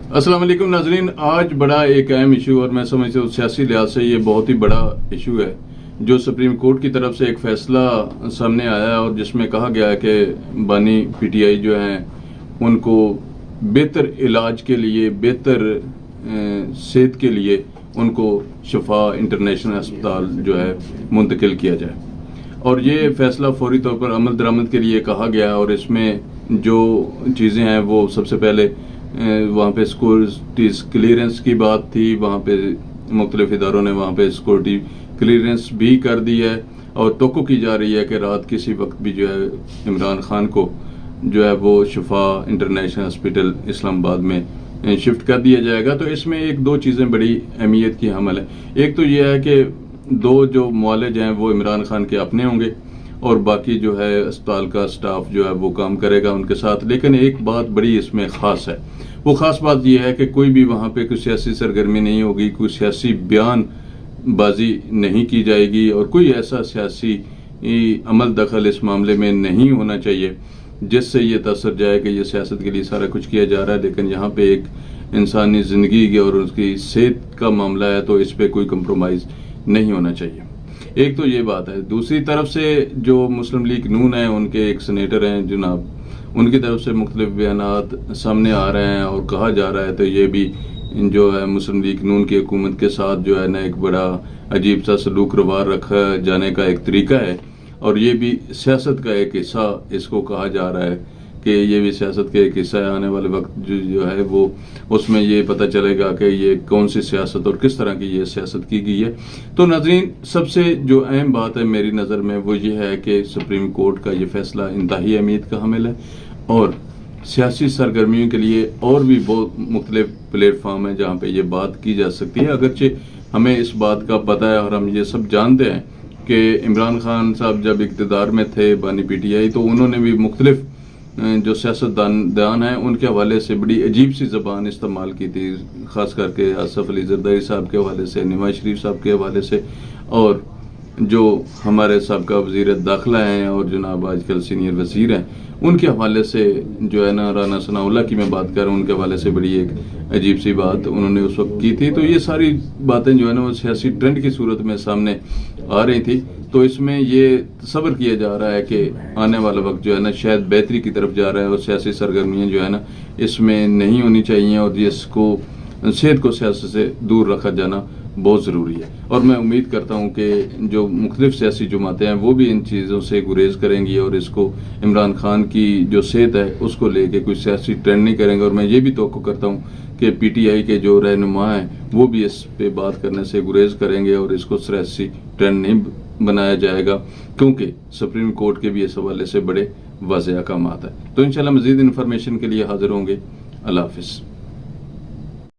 अस्सलाम वालेकुम नाजरीन। आज बड़ा एक अहम इशू और मैं समझता हूँ सियासी लिहाज से ये बहुत ही बड़ा इशू है जो सुप्रीम कोर्ट की तरफ से एक फैसला सामने आया है और जिसमें कहा गया है कि बानी पीटीआई जो हैं उनको बेहतर इलाज के लिए, बेहतर सेहत के लिए उनको शफा इंटरनेशनल अस्पताल जो है मुंतकिल किया जाए। और ये फैसला फौरी तौर पर अमल दरामद के लिए कहा गया और इसमें जो चीज़ें हैं वो सबसे पहले वहाँ पे सिक्योरिटी क्लियरेंस की बात थी। वहाँ पे मुख्तलिफ इदारों ने वहाँ पे सिक्योरिटी क्लियरेंस भी कर दी है और तवक्को की जा रही है कि रात किसी वक्त भी जो है इमरान खान को जो है वो शफा इंटरनेशनल हॉस्पिटल इस्लामाबाद में शिफ्ट कर दिया जाएगा। तो इसमें एक दो चीज़ें बड़ी अहमियत की हामिल है। एक तो ये है कि दो जो मुआलिज हैं वो इमरान खान के अपने होंगे और बाकी जो है अस्पताल का स्टाफ जो है वो काम करेगा उनके साथ। लेकिन एक बात बड़ी इसमें ख़ास है, वो ख़ास बात यह है कि कोई भी वहाँ पे कोई सियासी सरगर्मी नहीं होगी, कोई सियासी बयानबाजी नहीं की जाएगी और कोई ऐसा सियासी अमल दखल इस मामले में नहीं होना चाहिए जिससे ये तसर जाए कि ये सियासत के लिए सारा कुछ किया जा रहा है। लेकिन यहाँ पे एक इंसानी ज़िंदगी और उसकी सेहत का मामला है तो इस पर कोई कंप्रोमाइज़ नहीं होना चाहिए। एक तो ये बात है। दूसरी तरफ से जो मुस्लिम लीग नून है उनके एक सेनेटर हैं जनाब, उनकी तरफ से मुख्तलिफ बयानात सामने आ रहे हैं और कहा जा रहा है तो ये भी जो है मुस्लिम लीग नून की हुकूमत के साथ जो है ना एक बड़ा अजीब सा सलूक रवार रखा जाने का एक तरीका है और ये भी सियासत का एक हिस्सा इसको कहा जा रहा है कि ये भी सियासत का एक हिस्सा है। आने वाले वक्त जो है वो उसमें ये पता चलेगा कि ये कौन सी सियासत और किस तरह की ये सियासत की गई है। तो नाज़रीन, सबसे जो अहम बात है मेरी नज़र में वो ये है कि सुप्रीम कोर्ट का ये फैसला इंतहाई अहमियत का हामिल है और सियासी सरगर्मियों के लिए और भी बहुत मुख्तलिफ प्लेटफार्म है जहाँ पे ये बात की जा सकती है। अगरचे हमें इस बात का पता है और हम ये सब जानते हैं कि इमरान खान साहब जब इक़्तिदार में थे बानी पीटीआई तो उन्होंने भी मुख्तलिफ जो सियासतदान हैं उनके हवाले से बड़ी अजीब सी ज़बान इस्तेमाल की थी, ख़ास करके आसफ अली ज़रदारी साहब के हवाले से, नवाज शरीफ साहब के हवाले से और जो हमारे साबका वज़ीर दाखिला हैं और जनाब आजकल सीनियर वज़ीर हैं उनके हवाले से जो है ना राना सनाउल्लाह की मैं बात कर रहा हूँ, उनके हवाले से बड़ी एक अजीब सी बात उन्होंने उस वक्त की थी। तो ये सारी बातें जो है ना वो सियासी ट्रेंड की सूरत में सामने आ रही थी। तो इसमें ये तसव्वुर किया जा रहा है कि आने वाला वक्त जो है ना शायद बेहतरी की तरफ जा रहा है और सियासी सरगर्मियाँ जो है ना इसमें नहीं होनी चाहिए और इसको सेहत को सियासत से दूर रखा जाना बहुत ज़रूरी है। और मैं उम्मीद करता हूँ कि जो मुख्तलिफ सियासी जमातें हैं वो भी इन चीज़ों से गुरेज करेंगी और इसको इमरान खान की जो सेहत है उसको लेके कोई सियासी ट्रेंड नहीं करेंगे। और मैं ये भी तवक्को करता हूँ कि पीटीआई के जो रहनुमा हैं वो भी इस पे बात करने से गुरेज करेंगे और इसको सियासी ट्रेंड नहीं बनाया जाएगा क्योंकि सुप्रीम कोर्ट के भी इस हवाले से बड़े वाज़ेह अहकामात हैं। तो इंशाल्लाह मज़ीद इन्फॉर्मेशन के लिए हाजिर होंगे। अल्लाह हाफ़िज़।